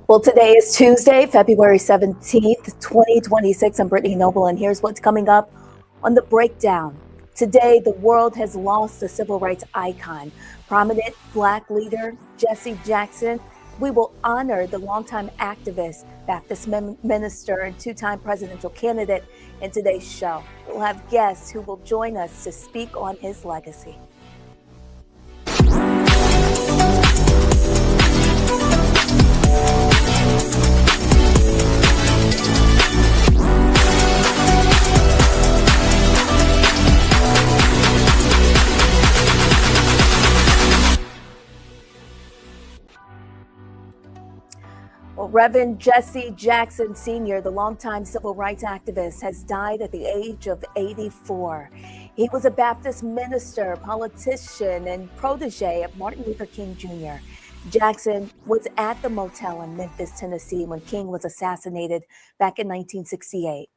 Well, today is Tuesday, February 17th, 2026. I'm Brittany Noble, and here's what's coming up on the breakdown. Today, the world has lost a civil rights icon, prominent Black leader Jesse Jackson. We will honor the longtime activist, Baptist minister, and two-time presidential candidate in today's show. We'll have guests who will join us to speak on his legacy. Well, Reverend Jesse Jackson Sr., the longtime civil rights activist, has died at the age of 84. He was a Baptist minister, politician, and protege of Martin Luther King Jr. Jackson was at the motel in Memphis, Tennessee, when King was assassinated back in 1968.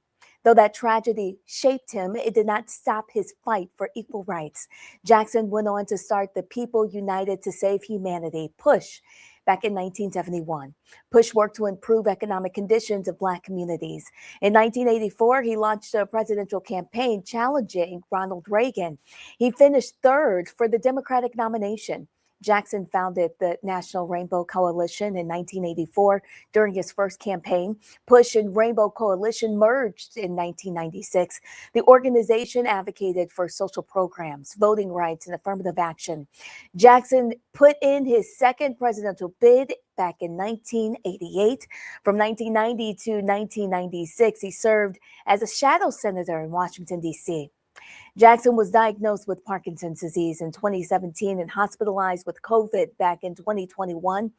Though that tragedy shaped him, it did not stop his fight for equal rights. Jackson went on to start the People United to Save Humanity, PUSH, back in 1971. PUSH worked to improve economic conditions of Black communities. In 1984, he launched a presidential campaign challenging Ronald Reagan. He finished third for the Democratic nomination. Jackson founded the National Rainbow Coalition in 1984 during his first campaign. PUSH and Rainbow Coalition merged in 1996. The organization advocated for social programs, voting rights, and affirmative action. Jackson put in his second presidential bid back in 1988. From 1990 to 1996, he served as a shadow senator in Washington, D.C. Jackson was diagnosed with Parkinson's disease in 2017 and hospitalized with COVID back in 2021.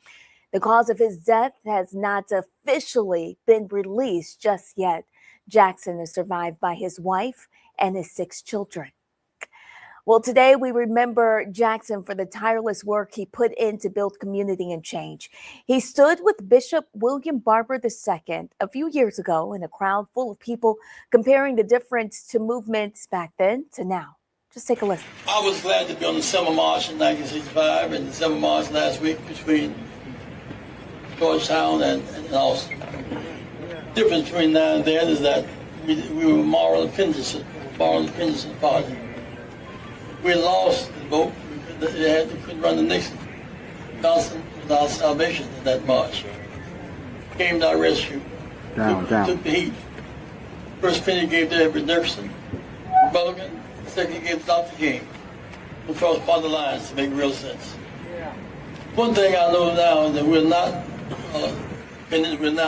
The cause of his death has not officially been released just yet. Jackson is survived by his wife and his 6 children. Well, today we remember Jackson for the tireless work he put in to build community and change. He stood with Bishop William Barber II a few years ago in a crowd full of people comparing the difference to movements back then to now. Just take a listen. I was glad to be on the summer march in 1965 and the summer march last week between Georgetown and Austin. The difference between now and then is that we were moral independence party. We lost the vote. They couldn't run the Nixon Johnson without salvation in that march. Came to our rescue. Took the heat. First penny gave to Edward Nixon, Republican. Second he gave to Dr. King. We crossed party lines to make real sense. One thing I know now is that we're not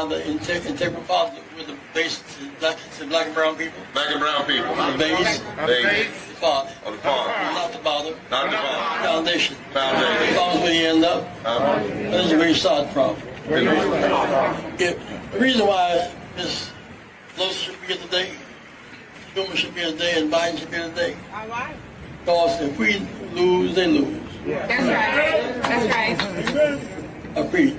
the integral party. We're the base to black and brown people. Black and brown people. The base. The party. Of the party. Not the bottom. Not the bottom. Foundation. Foundation. As long as we end up, that's where you start from. The reason why Ms. Pelosi should be here today, Schumer should be here today, and Biden should be here today. All right. Because if we lose, they lose. That's right. That's right. Agreed.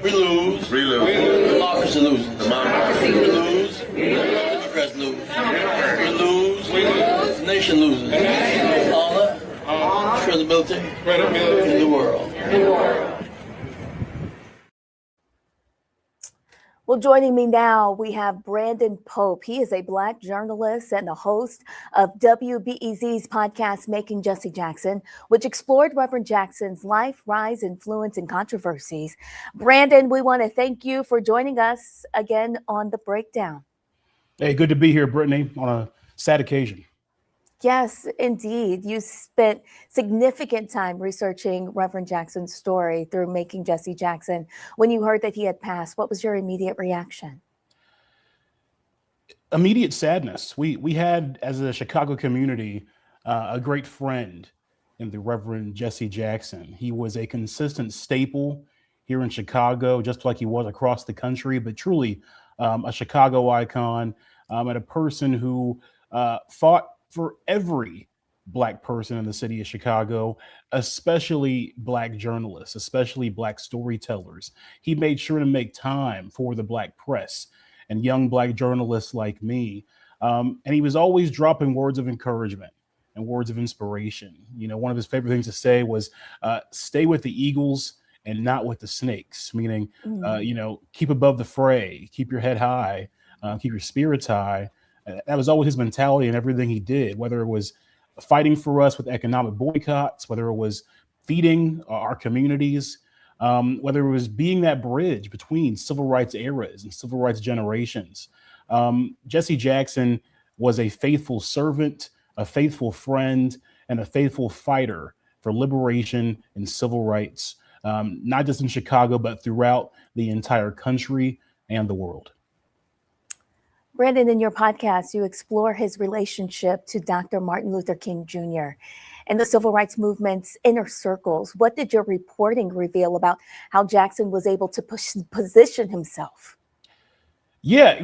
We lose. We lose. Democracy loses. Democracy. We lose. Democrats lose. We lose. The nation loses. Honor. Credibility. In the world. Well, joining me now, we have Brandon Pope. He is a Black journalist and the host of WBEZ's podcast, Making Jesse Jackson, which explored Reverend Jackson's life, rise, influence, and controversies. Brandon, we want to thank you for joining us again on The Breakdown. Hey, good to be here, Brittany, on a sad occasion. Yes, indeed. You spent significant time researching Reverend Jackson's story through Making Jesse Jackson. When you heard that he had passed, what was your immediate reaction? Immediate sadness. We had, as a Chicago community, a great friend in the Reverend Jesse Jackson. He was a consistent staple here in Chicago, just like he was across the country, but truly a Chicago icon and a person who fought for every Black person in the city of Chicago, especially Black journalists, especially Black storytellers. He made sure to make time for the Black press and young Black journalists like me. And he was always dropping words of encouragement and words of inspiration. You know, one of his favorite things to say was, stay with the Eagles and not with the snakes, meaning, Mm. keep above the fray, keep your head high, keep your spirits high. That was always his mentality in everything he did, whether it was fighting for us with economic boycotts, whether it was feeding our communities, whether it was being that bridge between civil rights eras and civil rights generations. Jesse Jackson was a faithful servant, a faithful friend, and a faithful fighter for liberation and civil rights, not just in Chicago, but throughout the entire country and the world. Brandon, in your podcast, you explore his relationship to Dr. Martin Luther King Jr. and the civil rights movement's inner circles. What did your reporting reveal about how Jackson was able to position himself? Yeah,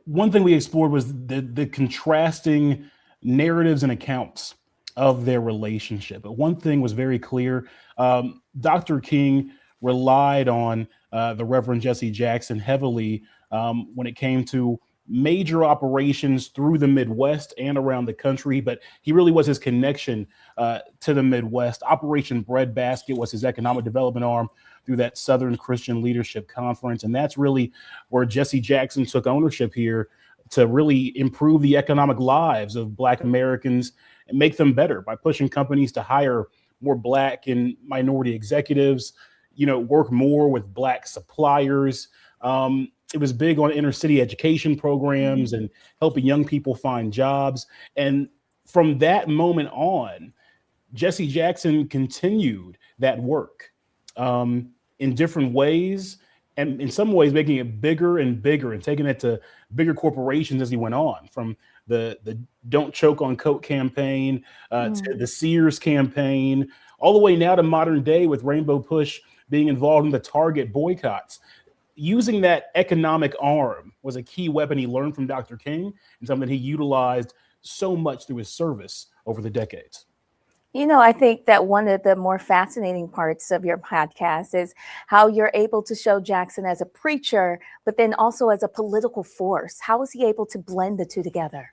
one thing we explored was the contrasting narratives and accounts of their relationship. But one thing was very clear: Dr. King relied on the Reverend Jesse Jackson heavily when it came to major operations through the Midwest and around the country. But he really was his connection to the Midwest. Operation Breadbasket was his economic development arm through that Southern Christian Leadership Conference. And that's really where Jesse Jackson took ownership here to really improve the economic lives of Black Americans and make them better by pushing companies to hire more Black and minority executives, work more with Black suppliers. It was big on inner city education programs and helping young people find jobs. And from that moment on, Jesse Jackson continued that work in different ways, and in some ways making it bigger and bigger and taking it to bigger corporations as he went on, from the Don't Choke on Coke campaign to the Sears campaign, all the way now to modern day with Rainbow Push being involved in the Target boycotts. Using that economic arm was a key weapon he learned from Dr. King and something he utilized so much through his service over the decades. I think that one of the more fascinating parts of your podcast is how you're able to show Jackson as a preacher, but then also as a political force. How was he able to blend the two together?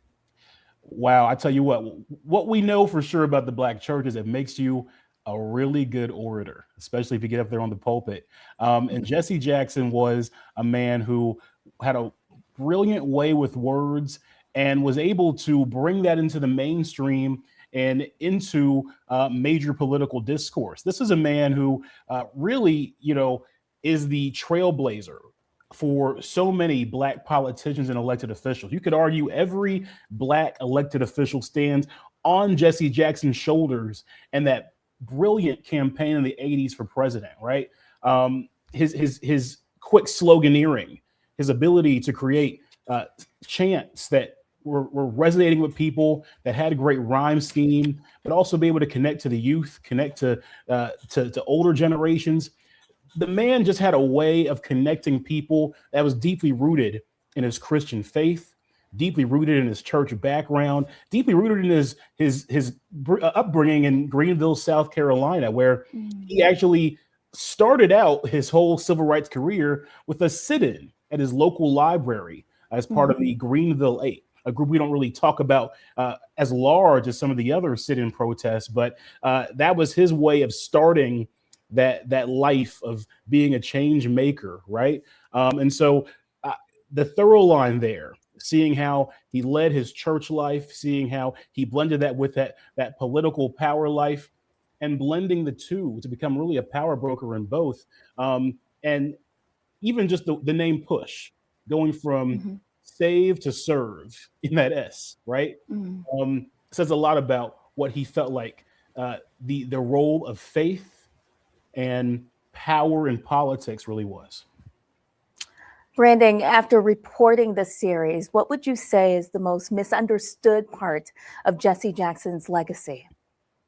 Wow, I tell you what we know for sure about the Black church is it makes you a really good orator, especially if you get up there on the pulpit. And Jesse Jackson was a man who had a brilliant way with words and was able to bring that into the mainstream and into major political discourse. This is a man who really, is the trailblazer for so many Black politicians and elected officials. You could argue every Black elected official stands on Jesse Jackson's shoulders and that brilliant campaign in the 80s for president, right? His quick sloganeering, his ability to create chants that were resonating with people, that had a great rhyme scheme, but also be able to connect to the youth, connect to older generations. The man just had a way of connecting people that was deeply rooted in his Christian faith, deeply rooted in his church background, deeply rooted in his upbringing in Greenville, South Carolina, where he actually started out his whole civil rights career with a sit-in at his local library as part of the Greenville 8, a group we don't really talk about as large as some of the other sit-in protests, but that was his way of starting that life of being a change maker, right? And so the thorough line there, seeing how he led his church life, seeing how he blended that with that political power life, and blending the two to become really a power broker in both. And even just the name Push, going from save to serve in that S, right? Says a lot about what he felt like the role of faith and power in politics really was. Brandon, after reporting the series, what would you say is the most misunderstood part of Jesse Jackson's legacy?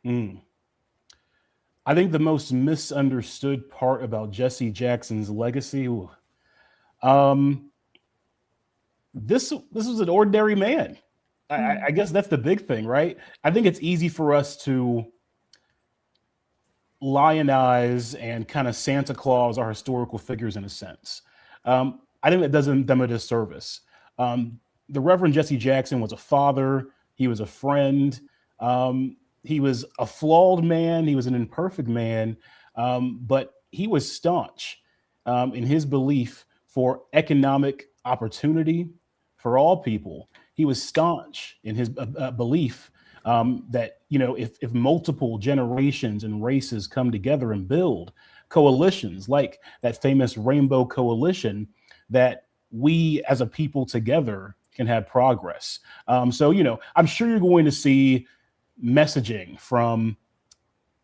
I think the most misunderstood part about Jesse Jackson's legacy, this was an ordinary man. I guess that's the big thing, right? I think it's easy for us to lionize and kind of Santa Claus our historical figures in a sense. I think that does them a disservice. The Reverend Jesse Jackson was a father. He was a friend. He was a flawed man. He was an imperfect man. But he was staunch in his belief for economic opportunity for all people. He was staunch in his belief that, if multiple generations and races come together and build coalitions like that famous Rainbow Coalition, that we as a people together can have progress. So, I'm sure you're going to see messaging from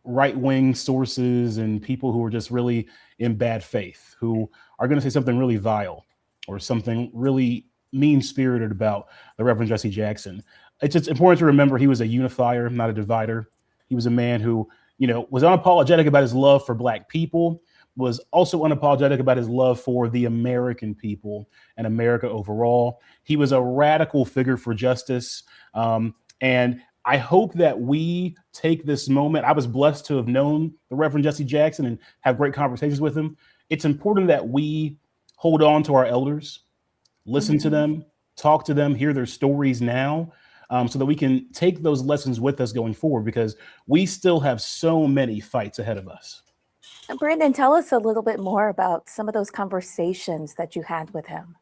right-wing sources and people who are just really in bad faith, who are going to say something really vile or something really mean-spirited about the Reverend Jesse Jackson. It's just important to remember he was a unifier, not a divider. He was a man who, was unapologetic about his love for Black people, was also unapologetic about his love for the American people and America overall. He was a radical figure for justice. And I hope that we take this moment. I was blessed to have known the Reverend Jesse Jackson and have great conversations with him. It's important that we hold on to our elders, listen to them, talk to them, hear their stories now, so that we can take those lessons with us going forward, because we still have so many fights ahead of us. Brandon, tell us a little bit more about some of those conversations that you had with him.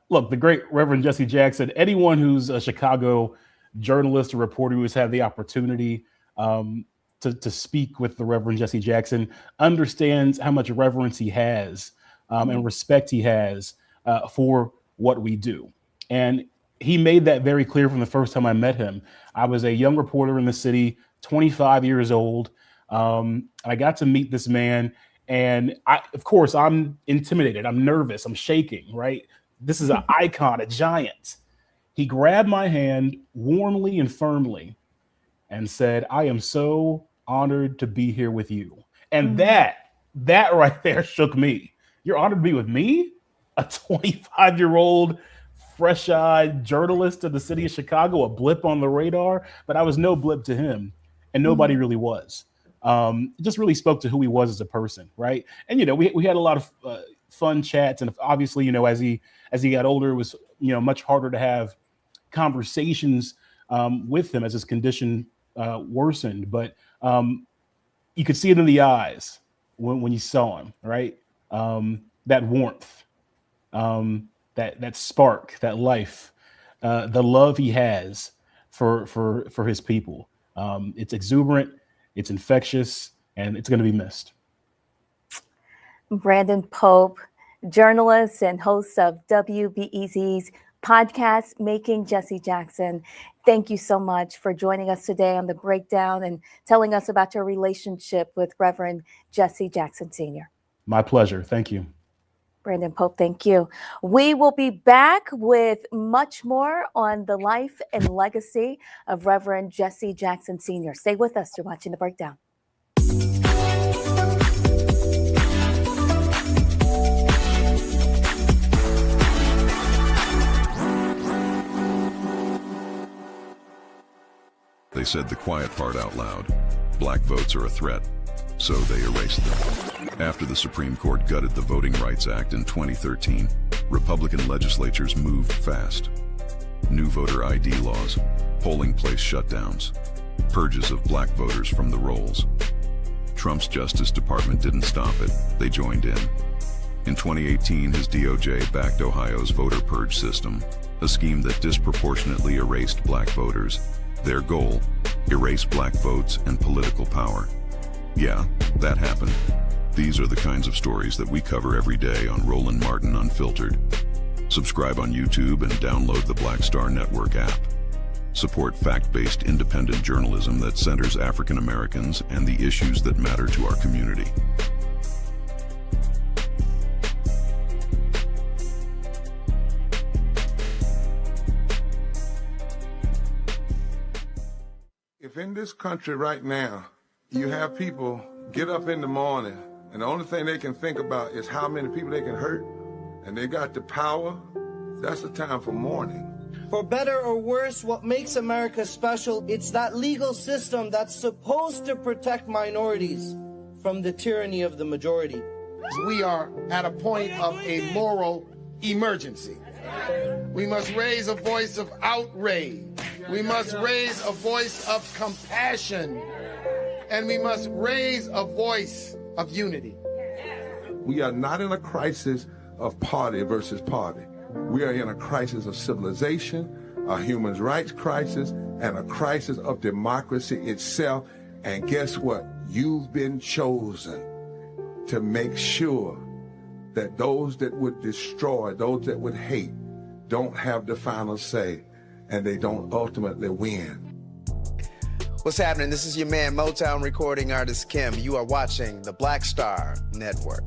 Look, the great Reverend Jesse Jackson, anyone who's a Chicago journalist or reporter who has had the opportunity to speak with the Reverend Jesse Jackson understands how much reverence he has and respect he has for what we do. And he made that very clear from the first time I met him. I was a young reporter in the city, 25 years old. I got to meet this man, and of course, I'm intimidated. I'm nervous. I'm shaking, right? This is an icon, a giant. He grabbed my hand warmly and firmly and said, "I am so honored to be here with you." And that right there shook me. You're honored to be with me? A 25-year-old, fresh-eyed journalist of the city of Chicago, a blip on the radar, but I was no blip to him, and nobody really was. It just really spoke to who he was as a person, right? And we had a lot of fun chats, and obviously, as he got older, it was much harder to have conversations with him as his condition worsened. But you could see it in the eyes when you saw him, right? That warmth, that spark, that life, the love he has for his people. It's exuberant, it's infectious, and it's going to be missed. Brandon Pope, journalist and host of WBEZ's podcast, Making Jesse Jackson. Thank you so much for joining us today on The Breakdown and telling us about your relationship with Reverend Jesse Jackson Sr. My pleasure. Thank you. Brandon Pope, thank you. We will be back with much more on the life and legacy of Reverend Jesse Jackson Sr. Stay with us. You're watching The Breakdown. They said the quiet part out loud. Black votes are a threat, so they erased them. After the Supreme Court gutted the Voting Rights Act in 2013, Republican legislatures moved fast. New voter ID laws, polling place shutdowns, purges of black voters from the rolls. Trump's Justice Department didn't stop it, they joined in. In 2018, his DOJ backed Ohio's voter purge system, a scheme that disproportionately erased black voters. Their goal, erase black votes and political power. Yeah, that happened. These are the kinds of stories that we cover every day on Roland Martin Unfiltered. Subscribe on YouTube and download the Black Star Network app. Support fact-based independent journalism that centers African Americans and the issues that matter to our community. If in this country right now, you have people get up in the morning and the only thing they can think about is how many people they can hurt, and they got the power, that's the time for mourning. For better or worse, what makes America special, it's that legal system that's supposed to protect minorities from the tyranny of the majority. We are at a point of a moral emergency. We must raise a voice of outrage. We must raise a voice of compassion. and we must raise a voice of unity. We are not in a crisis of party versus party. We are in a crisis of civilization, a human rights crisis, and a crisis of democracy itself. And guess what? You've been chosen to make sure that those that would destroy, those that would hate, don't have the final say, and they don't ultimately win. What's happening? This is your man, Motown recording artist Kim. You are watching the Black Star Network.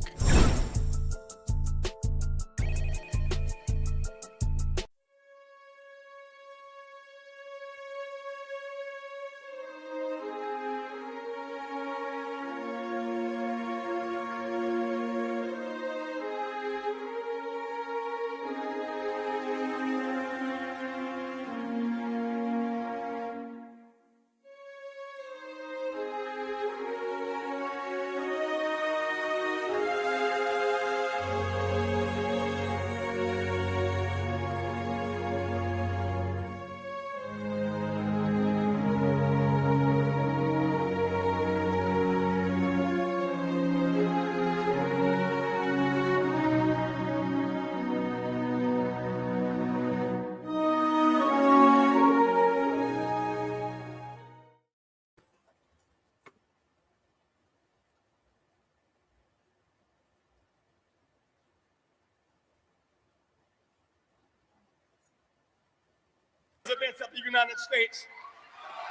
Presidents of the United States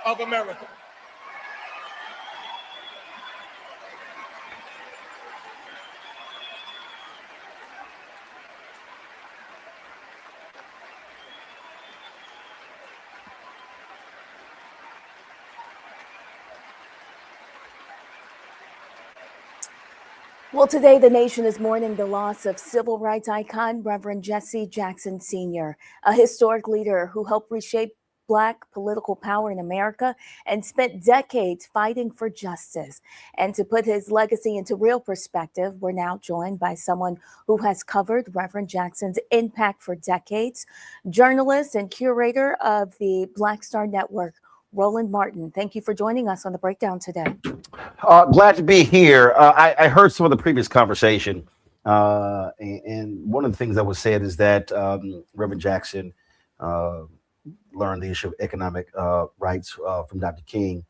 of America. Well, today the nation is mourning the loss of civil rights icon Reverend Jesse Jackson Sr., a historic leader who helped reshape Black political power in America and spent decades fighting for justice. And to put his legacy into real perspective, we're now joined by someone who has covered Reverend Jackson's impact for decades, journalist and curator of the Black Star Network, Roland Martin. Thank you for joining us on The Breakdown today. Glad to be here. I heard some of the previous conversation, and one of the things that was said is that Reverend Jackson learned the issue of economic rights from Dr. King.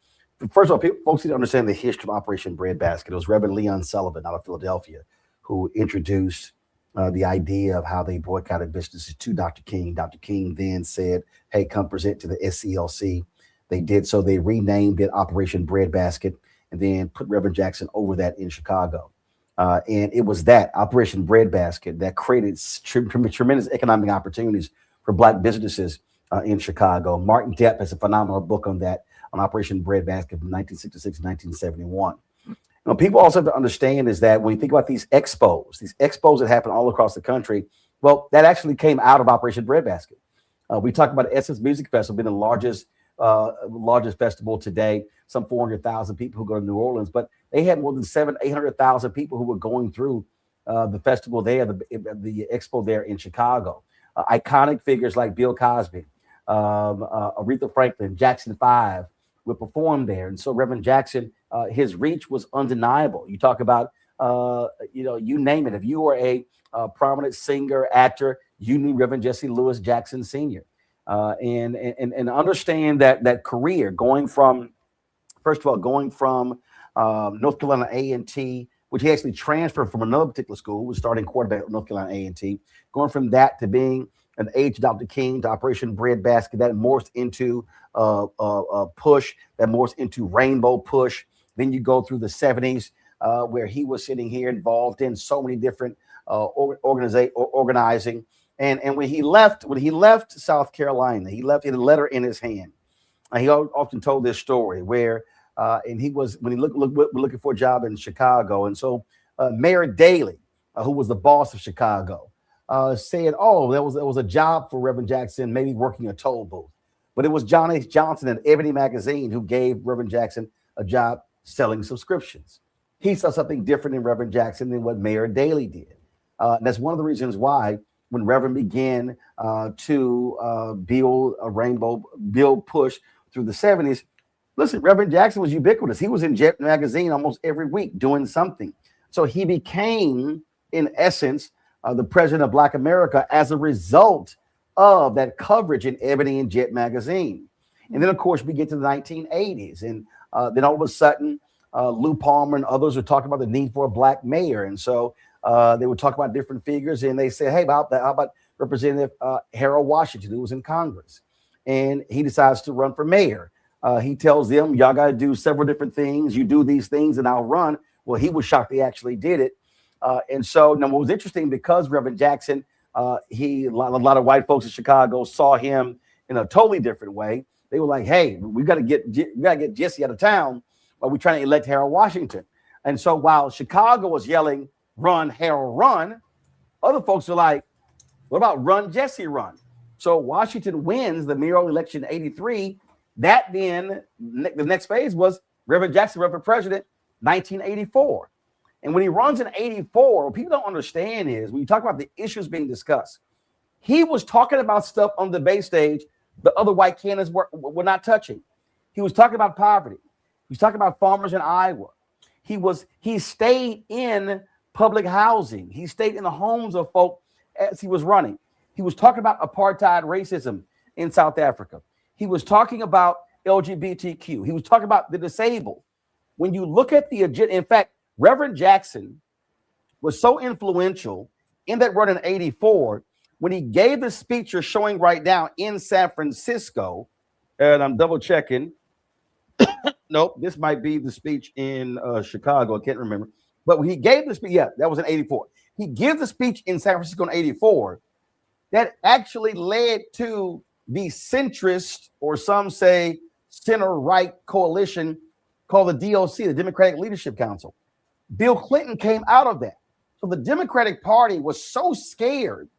First of all, folks need to understand the history of Operation Breadbasket. It was Reverend Leon Sullivan out of Philadelphia who introduced the idea of how they boycotted businesses to Dr. King. Dr. King then said, hey, come present to the SCLC. They did so. They renamed it Operation Breadbasket and then put Reverend Jackson over that in Chicago. And it was that Operation Breadbasket that created tremendous economic opportunities for Black businesses in Chicago. Martin Depp has a phenomenal book on that, on Operation Breadbasket from 1966 to 1971. Now, people also have to understand is that when you think about these expos that happen all across the country, well, that actually came out of Operation Breadbasket. We talked about Essence Music Festival being the largest festival today, some 400,000 people who go to New Orleans, but they had more than 800,000 people who were going through the festival there, the expo there in Chicago. Iconic figures like Bill Cosby, Aretha Franklin, Jackson 5 would perform there. And so Reverend Jackson, his reach was undeniable. You talk about, you name it. If you were a prominent singer, actor, you knew Reverend Jesse Louis Jackson Sr. And understand that career going from North Carolina A&T, which he actually transferred from another particular school, was starting quarterback at North Carolina A&T, going from that to being an aide to Dr. King, to Operation Breadbasket, that morphed into Push, that morphed into Rainbow Push. Then you go through the 70s, where he was sitting here involved in so many different organizing. And when he left South Carolina, he left a letter in his hand. He often told this story where, and he was, when he looking for a job in Chicago. And so Mayor Daley, who was the boss of Chicago, said, oh, there was a job for Reverend Jackson, maybe working a toll booth. But it was John H. Johnson at Ebony Magazine who gave Reverend Jackson a job selling subscriptions. He saw something different in Reverend Jackson than what Mayor Daley did. And that's one of the reasons why when Reverend began to build Push through the 70s, Listen, Reverend Jackson was ubiquitous. He was in Jet magazine almost every week doing something. So he became, in essence, the president of Black America as a result of that coverage in Ebony and Jet magazine. And then, of course, we get to the 1980s. And then all of a sudden, Lou Palmer and others were talking about the need for a black mayor. And so they would talk about different figures. And they said, hey, how about Representative Harold Washington, who was in Congress? And he decides to run for mayor. He tells them, y'all got to do several different things. You do these things and I'll run. Well, he was shocked they actually did it. And so now what was interesting, because Reverend Jackson, a lot of white folks in Chicago saw him in a totally different way. They were like, hey, we got to get Jesse out of town while we're trying to elect Harold Washington. And so while Chicago was yelling, run, Harold, run, other folks are like, what about run, Jesse, run? So Washington wins the mayoral election in 83. That then, the next phase was Reverend Jackson run for president, 1984. And when he runs in 84, what people don't understand is when you talk about the issues being discussed, he was talking about stuff on the debate stage the other white candidates were not touching. He was talking about poverty. He was talking about farmers in Iowa. He stayed in public housing. He stayed in the homes of folk as he was running. He was talking about apartheid racism in South Africa. He was talking about LGBTQ. He was talking about the disabled. When you look at the agenda, in fact, Reverend Jackson was so influential in that run in 84 when he gave the speech you're showing right now in San Francisco, and I'm double checking. Nope, this might be the speech in Chicago. I can't remember. But when he gave the speech, yeah, that was in 84. He gave the speech in San Francisco in 84 that actually led to the centrist, or some say center-right coalition called the DOC, the Democratic Leadership Council. Bill Clinton came out of that. So the Democratic Party was so scared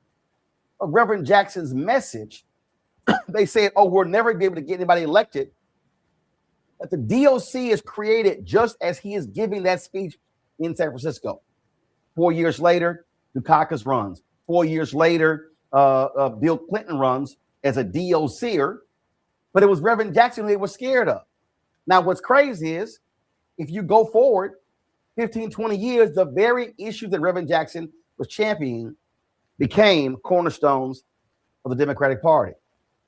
of Reverend Jackson's message, they said, oh, we'll never be able to get anybody elected, that the DOC is created just as he is giving that speech in San Francisco. 4 years later, Dukakis runs. 4 years later, Bill Clinton runs as a DOCer, but it was Reverend Jackson they were scared of. Now, what's crazy is if you go forward 15, 20 years, the very issues that Reverend Jackson was championing became cornerstones of the Democratic Party.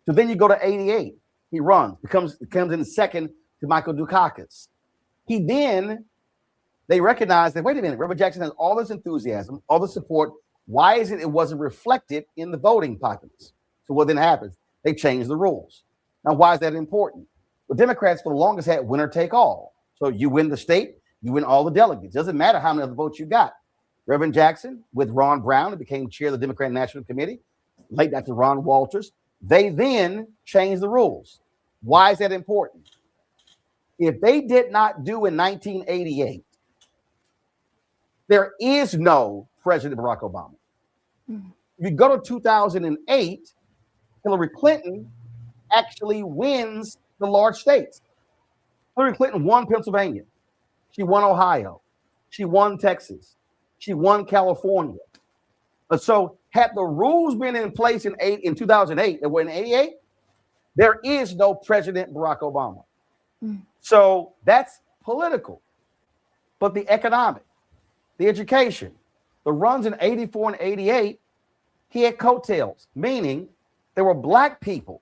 So then you go to 88. He runs, comes in second to Michael Dukakis. They recognize that, wait a minute, Reverend Jackson has all this enthusiasm, all the support. Why is it wasn't reflected in the voting populace? So what then happens? They change the rules. Now, why is that important? The Democrats for the longest had winner take all. So you win the state, you win all the delegates. Doesn't matter how many other votes you got. Reverend Jackson with Ron Brown, who became chair of the Democratic National Committee, late Dr. Ron Walters, they then changed the rules. Why is that important? If they did not do in 1988, there is no President Barack Obama. If you go to 2008, Hillary Clinton actually wins the large states. Hillary Clinton won Pennsylvania. She won Ohio. She won Texas. She won California. So had the rules been in place in 2008 that were in 88, there is no President Barack Obama. So that's political. But the economic, the education, the runs in 84 and 88, he had coattails, meaning there were black people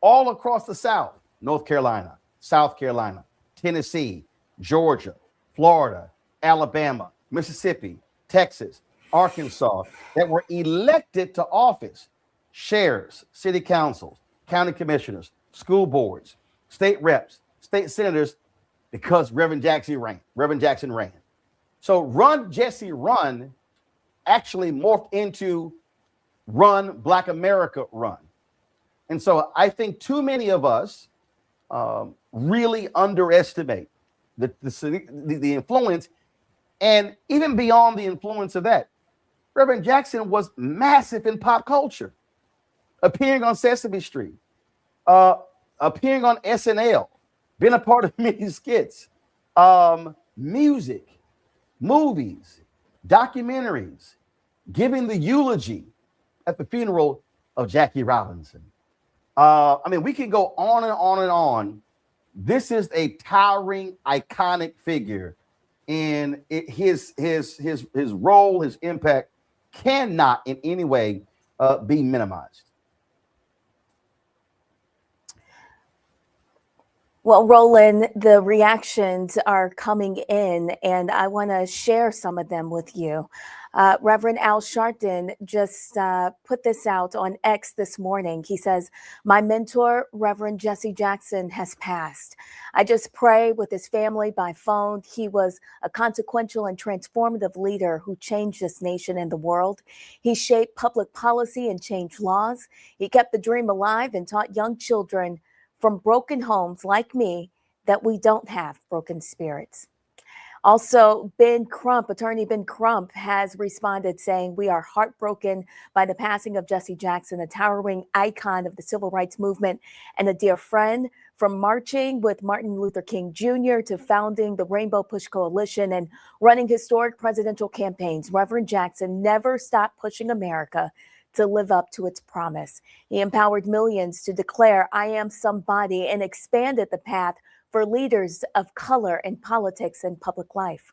all across the South, North Carolina, South Carolina, Tennessee, Georgia, Florida, Alabama, Mississippi, Texas, Arkansas, that were elected to office, sheriffs, city councils, county commissioners, school boards, state reps, state senators, because Reverend Jackson ran. So Run, Jesse, Run actually morphed into Run, Black America, Run. And so I think too many of us really underestimate the influence, and even beyond the influence of that. Reverend Jackson was massive in pop culture, appearing on Sesame Street, appearing on SNL, been a part of many skits, music, movies, documentaries, giving the eulogy at the funeral of Jackie Robinson. I mean, we can go on and on and on This is a towering, iconic figure, and his role, his impact cannot in any way be minimized. Well, Roland, the reactions are coming in, and I want to share some of them with you. Reverend Al Sharpton just put this out on X this morning. He says, "My mentor, Reverend Jesse Jackson, has passed. I just pray with his family by phone. He was a consequential and transformative leader who changed this nation and the world. He shaped public policy and changed laws. He kept the dream alive and taught young children from broken homes like me that we don't have broken spirits." Also, Attorney Ben Crump has responded saying, "We are heartbroken by the passing of Jesse Jackson, a towering icon of the civil rights movement and a dear friend. From marching with Martin Luther King Jr. to founding the Rainbow Push Coalition and running historic presidential campaigns, Reverend Jackson never stopped pushing America to live up to its promise. He empowered millions to declare, 'I am somebody,' and expanded the path for leaders of color in politics and public life."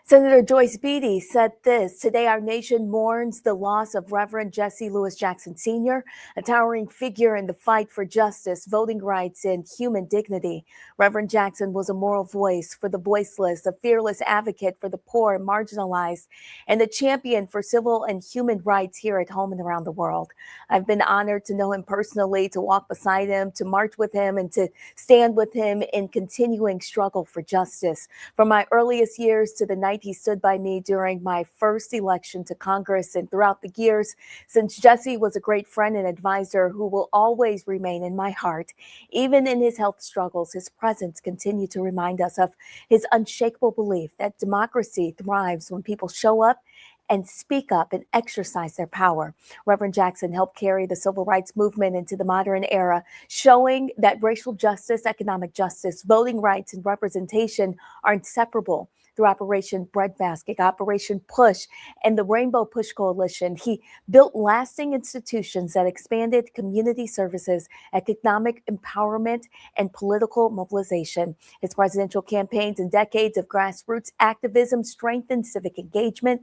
Senator Joyce Beatty said this: "Today, our nation mourns the loss of Reverend Jesse Louis Jackson Sr., a towering figure in the fight for justice, voting rights, and human dignity. Reverend Jackson was a moral voice for the voiceless, a fearless advocate for the poor and marginalized, and a champion for civil and human rights here at home and around the world. I've been honored to know him personally, to walk beside him, to march with him, and to stand with him in continuing struggle for justice. From my earliest years to the night he stood by me during my first election to Congress and throughout the years since, Jesse was a great friend and advisor who will always remain in my heart. Even in his health struggles, his presence continued to remind us of his unshakable belief that democracy thrives when people show up and speak up and exercise their power. Reverend Jackson helped carry the civil rights movement into the modern era, showing that racial justice, economic justice, voting rights, and representation are inseparable. Through Operation Breadbasket, Operation Push, and the Rainbow Push Coalition, he built lasting institutions that expanded community services, economic empowerment, and political mobilization. His presidential campaigns and decades of grassroots activism strengthened civic engagement,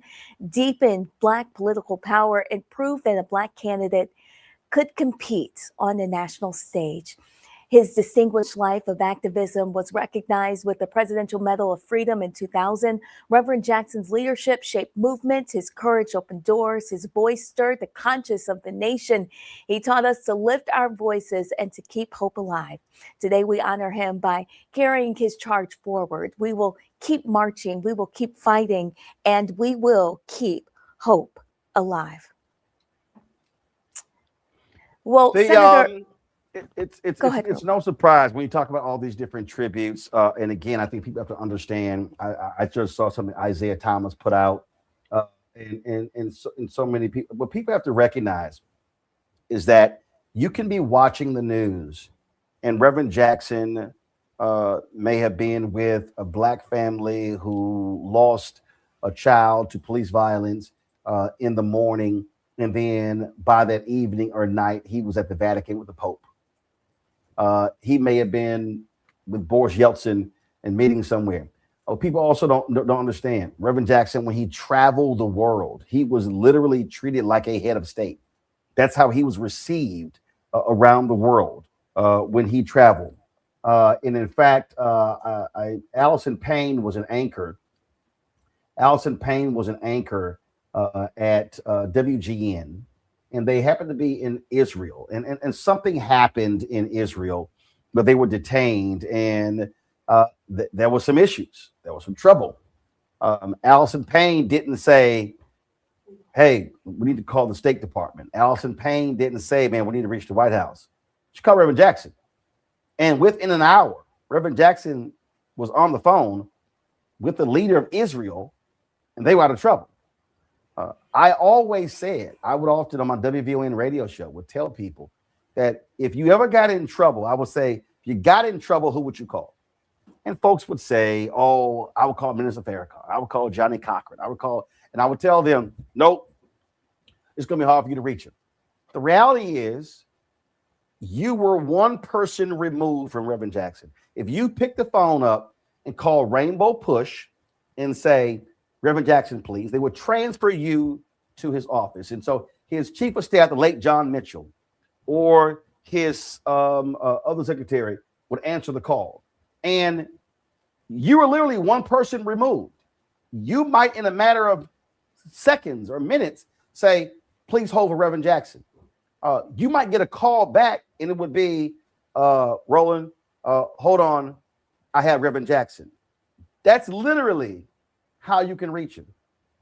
deepened Black political power, and proved that a Black candidate could compete on the national stage. His distinguished life of activism was recognized with the Presidential Medal of Freedom in 2000. Reverend Jackson's leadership shaped movements, his courage opened doors, his voice stirred the conscience of the nation. He taught us to lift our voices and to keep hope alive. Today, we honor him by carrying his charge forward. We will keep marching, we will keep fighting, and we will keep hope alive." Well, Senator... It's no surprise when you talk about all these different tributes. And again, I think people have to understand. I just saw something Isaiah Thomas put out, and so many people. What people have to recognize is that you can be watching the news, and Reverend Jackson may have been with a Black family who lost a child to police violence in the morning, and then by that evening or night, he was at the Vatican with the Pope. He may have been with Boris Yeltsin and meeting somewhere. People also don't understand. Reverend Jackson, when he traveled the world, he was literally treated like a head of state. That's how he was received around the world when he traveled. And in fact, Allison Payne was an anchor. Allison Payne was an anchor at WGN. And they happened to be in Israel, and something happened in Israel, but they were detained, and there were some issues. There was some trouble. Allison Payne didn't say, "Hey, we need to call the State Department." Allison Payne didn't say, "Man, we need to reach the White House." She called Reverend Jackson, and within an hour, Reverend Jackson was on the phone with the leader of Israel, and they were out of trouble. I always said, I would often on my WVON radio show would tell people that if you ever got in trouble, I would say, if you got in trouble, who would you call? And folks would say, "Oh, I would call Minister Farrakhan. I would call Johnny Cochran. I would tell them, nope, it's going to be hard for you to reach him." The reality is, you were one person removed from Reverend Jackson. If you pick the phone up and call Rainbow Push and say, Reverend Jackson, please, they would transfer you to his office. And so his chief of staff, the late John Mitchell, or his other secretary would answer the call. And you were literally one person removed. You might, in a matter of seconds or minutes, say, please hold for Reverend Jackson. You might get a call back and it would be, Roland, hold on, I have Reverend Jackson. That's literally how you can reach him.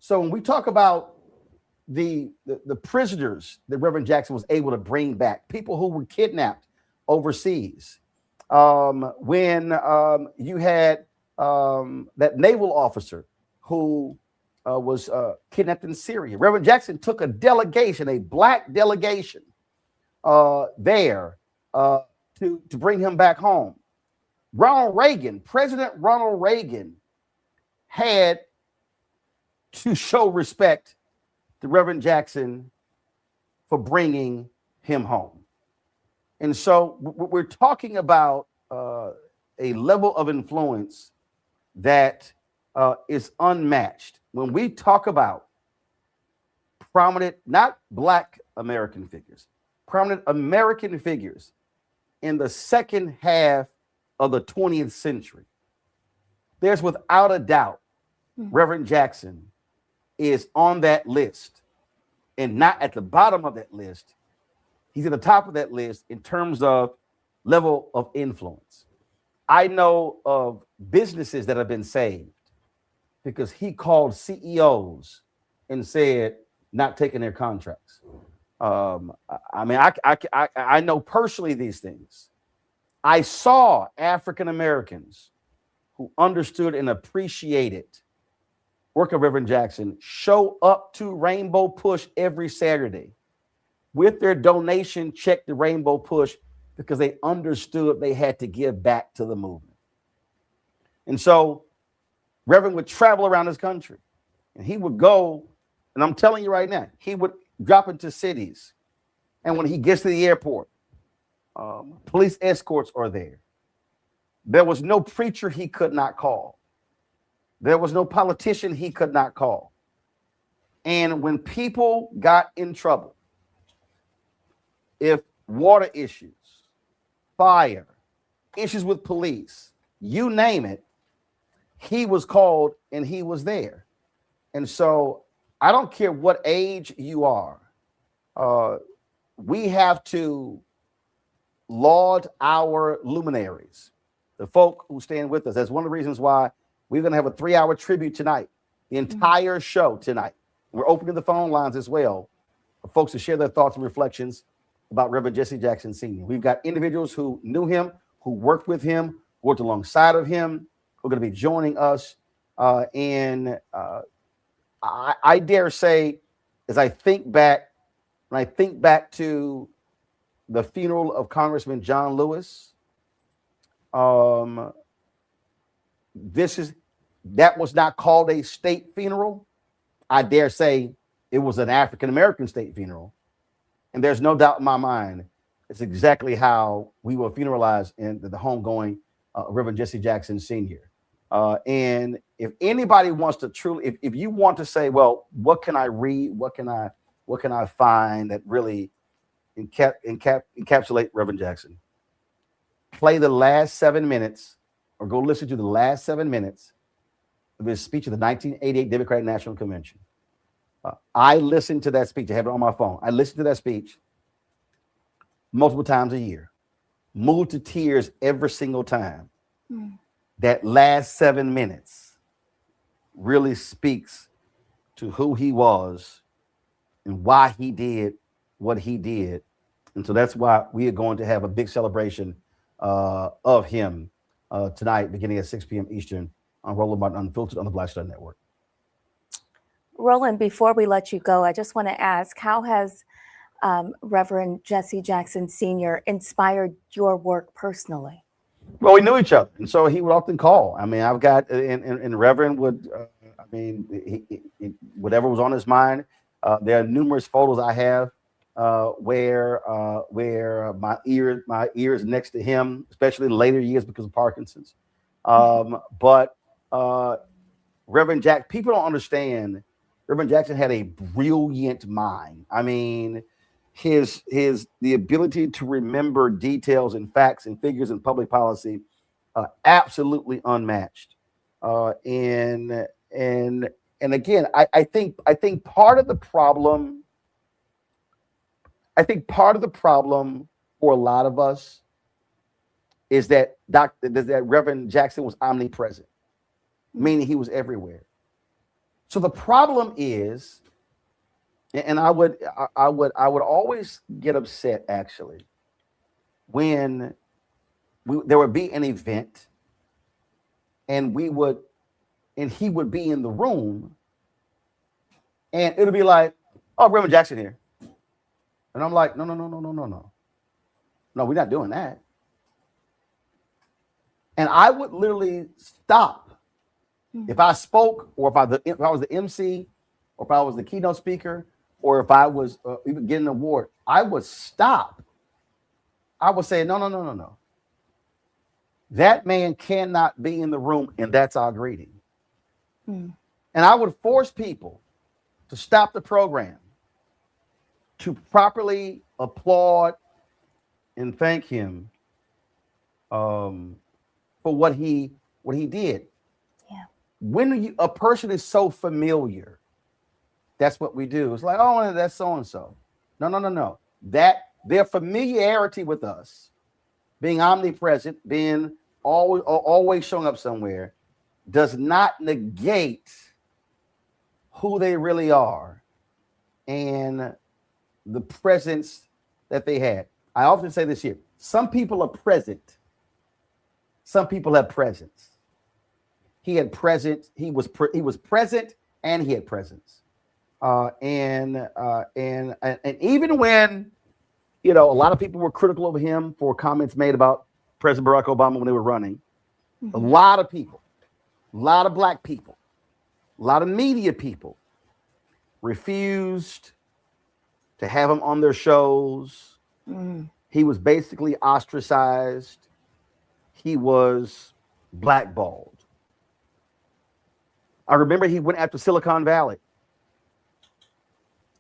So when we talk about the prisoners that Reverend Jackson was able to bring back, people who were kidnapped overseas, when you had that naval officer who was kidnapped in Syria, Reverend Jackson took a delegation, a black delegation, there to bring him back home. President Ronald Reagan had to show respect to Reverend Jackson for bringing him home. And so we're talking about a level of influence that is unmatched. When we talk about prominent, not Black American figures, prominent American figures in the second half of the 20th century, there's without a doubt Reverend Jackson is on that list, and not at the bottom of that list. He's at the top of that list in terms of level of influence. I know of businesses that have been saved because he called CEOs and said not taking their contracts. I mean, I know personally these things. I saw African Americans who understood and appreciated work of Reverend Jackson show up to Rainbow Push every Saturday with their donation check to Rainbow Push because they understood they had to give back to the movement. And so Reverend would travel around this country and he would go, and I'm telling you right now, he would drop into cities. And when he gets to the airport, police escorts are there. There was no preacher he could not call. There was no politician he could not call. And when people got in trouble, if water issues, fire, issues with police, you name it, he was called and he was there. And so I don't care what age you are, we have to laud our luminaries, the folk who stand with us. That's one of the reasons why we're going to have a 3-hour tribute tonight, the entire show tonight. We're opening the phone lines as well for folks to share their thoughts and reflections about Reverend Jesse Jackson Sr. We've got individuals who knew him, who worked with him, worked alongside of him, who are going to be joining us. I dare say, as I think back, when I think back to the funeral of Congressman John Lewis, that was not called a state funeral. I dare say it was an African-American state funeral. And there's no doubt in my mind, it's exactly how we will funeralize in the homegoing Reverend Jesse Jackson Sr. And if anybody wants to truly, if you want to say, well, what can I read? What can I find that really encapsulate Reverend Jackson? Play the last 7 minutes, or go listen to the last 7 minutes of his speech at the 1988 Democratic National Convention. I listened to that speech. I have it on my phone. I listened to that speech multiple times a year, moved to tears every single time. That last 7 minutes really speaks to who he was and why he did what he did. And so that's why we are going to have a big celebration of him tonight, beginning at 6 p.m. Eastern on Roland Martin Unfiltered on the Black Star Network. Roland, before we let you go, I just want to ask, how has Reverend Jesse Jackson Sr. inspired your work personally? Well, we knew each other, and so he would often call. I mean, I've got, and Reverend would, whatever was on his mind. There are numerous photos I have where my ears next to him, especially in later years because of Parkinson's. But Reverend Jack, people don't understand. Reverend Jackson had a brilliant mind. I mean, the ability to remember details and facts and figures in public policy, absolutely unmatched. And again, I think part of the problem. I think part of the problem for a lot of us is that Reverend Jackson was omnipresent, meaning he was everywhere. So the problem is, and I would always get upset actually when there would be an event and he would be in the room and it'll be like, oh, Reverend Jackson here. And I'm like, no, we're not doing that. And I would literally stop if I spoke, or if I was the MC, or if I was the keynote speaker, or if I was even getting an award. I would stop. I would say, no. That man cannot be in the room, and that's our greeting. And I would force people to stop the program, to properly applaud and thank him for what he did. Yeah. When a person is so familiar, that's what we do. It's like, oh, that's so and so. No. That their familiarity with us, being omnipresent, being always showing up somewhere, does not negate who they really are and the presence that they had. I often say this here. Some people are present. Some people have presence. He had presence. He was present, and he had presence. And even when, a lot of people were critical of him for comments made about President Barack Obama when they were running, a lot of people, a lot of black people, a lot of media people refused to have him on their shows. He was basically ostracized. He was blackballed. I remember he went after Silicon Valley,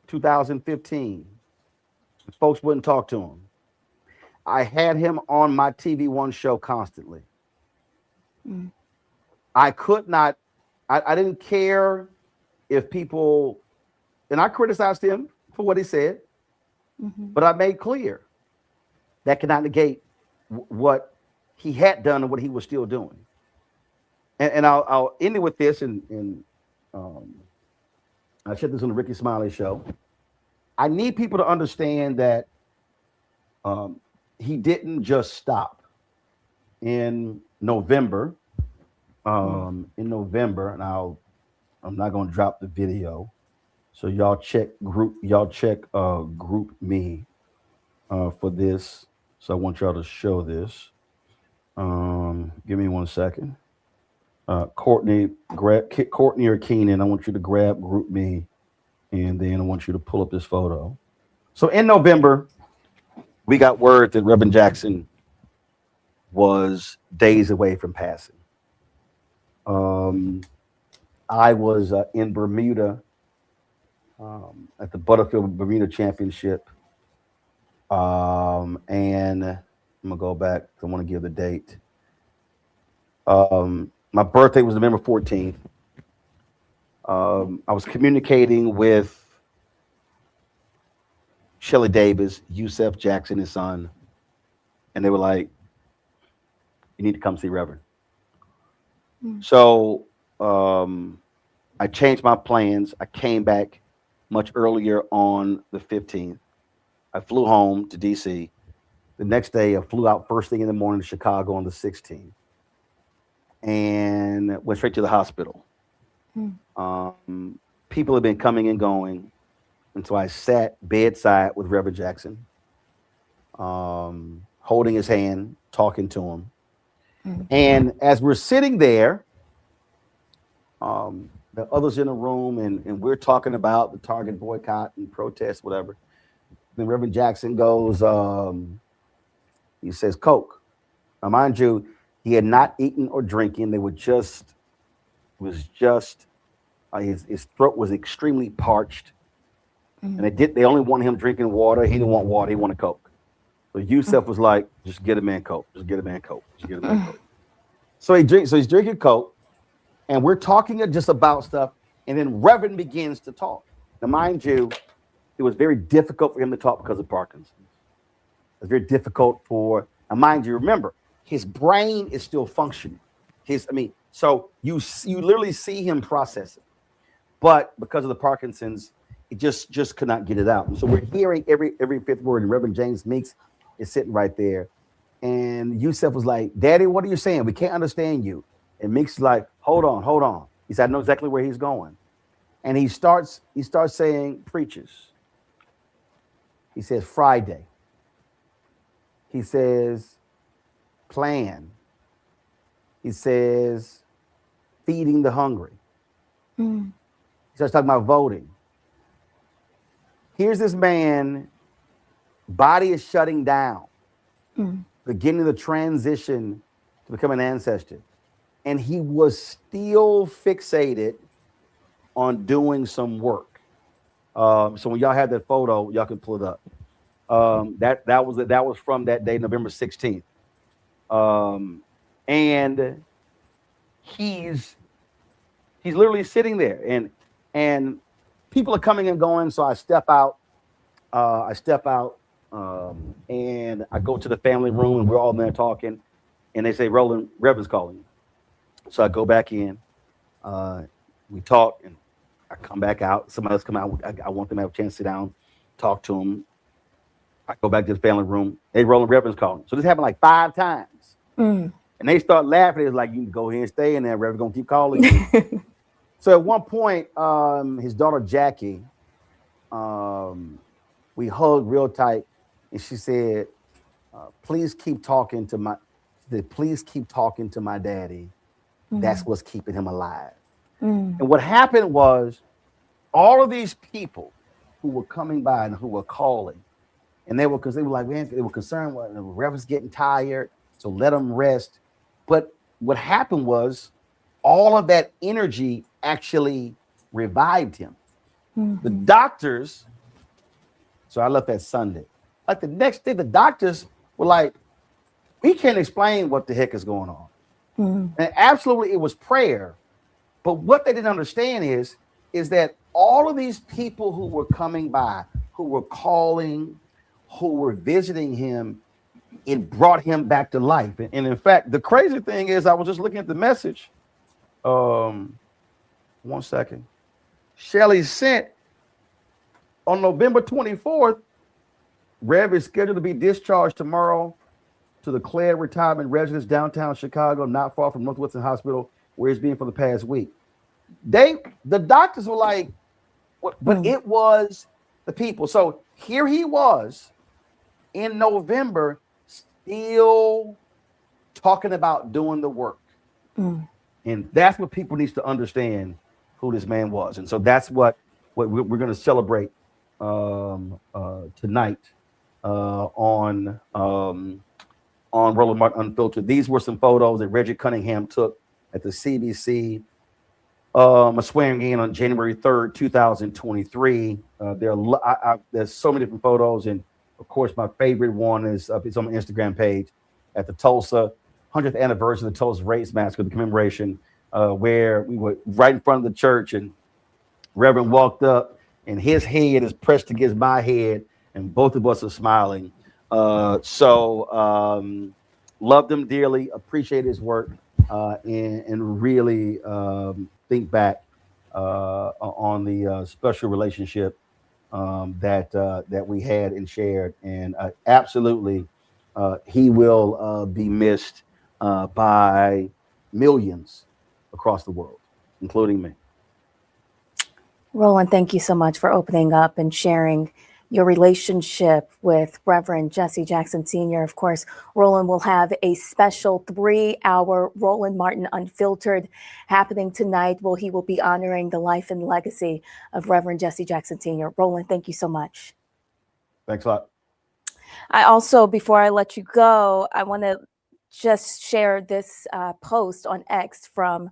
2015. Folks wouldn't talk to him. I had him on my TV One show constantly. I could not, I didn't care if people, and I criticized him for what he said, but I made clear that cannot negate what he had done and what he was still doing. And I'll end it with this, and I said this on the Ricky Smiley show. I need people to understand that he didn't just stop. In November, and I'm not going to drop the video, so y'all check group me for this. So I want y'all to show this. Give me 1 second. Courtney or Keenan, I want you to grab group me, and then I want you to pull up this photo. So in November, we got word that Reverend Jackson was days away from passing. I was in Bermuda at the Butterfield Bermuda Championship. And I'm gonna go back. I want to give the date. My birthday was November 14th. I was communicating with Shelly Davis, Yusef Jackson, his son, and they were like, "You need to come see Reverend." So I changed my plans. I came back much earlier on the 15th. I flew home to DC. The next day, I flew out first thing in the morning to Chicago on the 16th and went straight to the hospital. People have been coming and going. And so I sat bedside with Reverend Jackson, holding his hand, talking to him. And as we're sitting there, the others in the room, and we're talking about the Target boycott and protest, whatever. Then Reverend Jackson goes, he says, Coke. Now, mind you, he had not eaten or drinking. They were his throat was extremely parched. And they only wanted him drinking water. He didn't want water. He wanted Coke. So Yusef was like, just get a man Coke. Just get a man Coke. Just get a man Coke. So he's drinking Coke. And we're talking just about stuff. And then Reverend begins to talk. Now, mind you, it was very difficult for him to talk because of Parkinson's. It was very difficult now mind you, remember, his brain is still functioning. So you literally see him processing. But because of the Parkinson's, it just could not get it out. And so we're hearing every fifth word. And Reverend James Meeks is sitting right there. And Yusef was like, Daddy, what are you saying? We can't understand you. And Meeks is like, hold on. He said, I know exactly where he's going. And he starts saying preachers. He says Friday. He says plan. He says feeding the hungry. He starts talking about voting. Here's this man, body is shutting down, beginning the transition to become an ancestor. And he was still fixated on doing some work. So when y'all had that photo, y'all can pull it up. That was from that day, November 16th. And he's literally sitting there, and people are coming and going. So I step out, and I go to the family room, and we're all there talking. And they say, Roland, Reverend's calling you. So I go back in. We talk, and I come back out. Somebody else come out. I want them to have a chance to sit down, talk to them. I go back to the family room. Hey, Roland, Reverend's calling. So this happened like 5 times. And they start laughing. It's like, you can go ahead and stay in there. Reverend's going to keep calling you. So at one point, his daughter, Jackie, we hugged real tight. And she said, please keep talking to my daddy. That's what's keeping him alive. And what happened was all of these people who were coming by and who were calling, and they were concerned, well, the Reverend's getting tired, so let him rest. But what happened was all of that energy actually revived him. The doctors, so I left that Sunday. Like the next day, the doctors were like, we can't explain what the heck is going on. And absolutely, it was prayer. But what they didn't understand is that all of these people who were coming by, who were calling, who were visiting him, it brought him back to life. And in fact, the crazy thing is, I was just looking at the message. 1 second. Shelly sent on November 24th, Rev is scheduled to be discharged tomorrow to the Clare Retirement Residence, downtown Chicago, not far from Northwestern Hospital, where he's been for the past week. The doctors were like, but it was the people. So here he was in November, still talking about doing the work. And that's what people need to understand who this man was. And so that's what we're going to celebrate tonight on Roland Martin Unfiltered. These were some photos that Reggie Cunningham took at the CBC swearing in on January 3rd, 2023. There's so many different photos, and of course, my favorite one is it's on my Instagram page at the Tulsa 100th anniversary of the Tulsa Race Massacre, the commemoration, where we were right in front of the church, and Reverend walked up, and his head is pressed against my head, and both of us are smiling. So loved him dearly, appreciate his work, and really think back on the special relationship that we had and shared. And absolutely, he will be missed by millions across the world, including me. Roland, thank you so much for opening up and sharing your relationship with Reverend Jesse Jackson Sr. Of course, Roland will have a special 3-hour Roland Martin Unfiltered happening tonight, where he will be honoring the life and legacy of Reverend Jesse Jackson Sr. Roland, thank you so much. Thanks a lot. I also, before I let you go, I want to just share this post on X from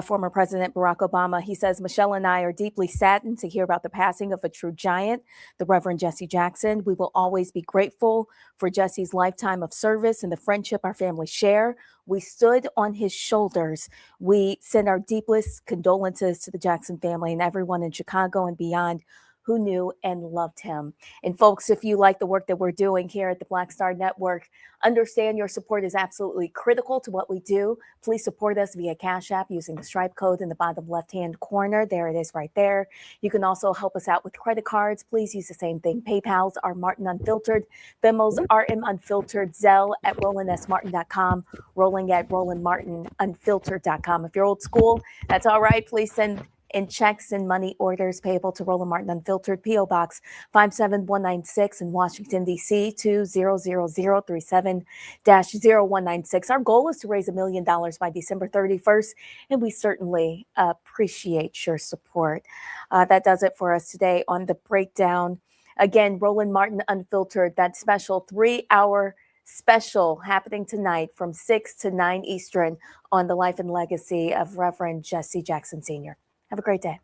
former President Barack Obama. He says, Michelle and I are deeply saddened to hear about the passing of a true giant, the Reverend Jesse Jackson. We will always be grateful for Jesse's lifetime of service and the friendship our family share. We stood on his shoulders. We send our deepest condolences to the Jackson family and everyone in Chicago and beyond who knew and loved him. And folks, if you like the work that we're doing here at the Black Star Network, understand your support is absolutely critical to what we do. Please support us via Cash App using the Stripe code in the bottom left-hand corner. There it is right there. You can also help us out with credit cards. Please use the same thing. PayPal's are Martin Unfiltered. Venmo's RM Unfiltered. Zelle at RolandSMartin.com. Rolling at RolandMartinUnfiltered.com. If you're old school, that's all right. Please send in checks and money orders payable to Roland Martin Unfiltered, P.O. Box 57196 in Washington, D.C. 20037-0196. Our goal is to raise $1 million by December 31st, and we certainly appreciate your support. That does it for us today on The Breakdown. Again, Roland Martin Unfiltered, that special 3-hour special happening tonight from 6 to 9 Eastern on the life and legacy of Reverend Jesse Jackson Sr. Have a great day.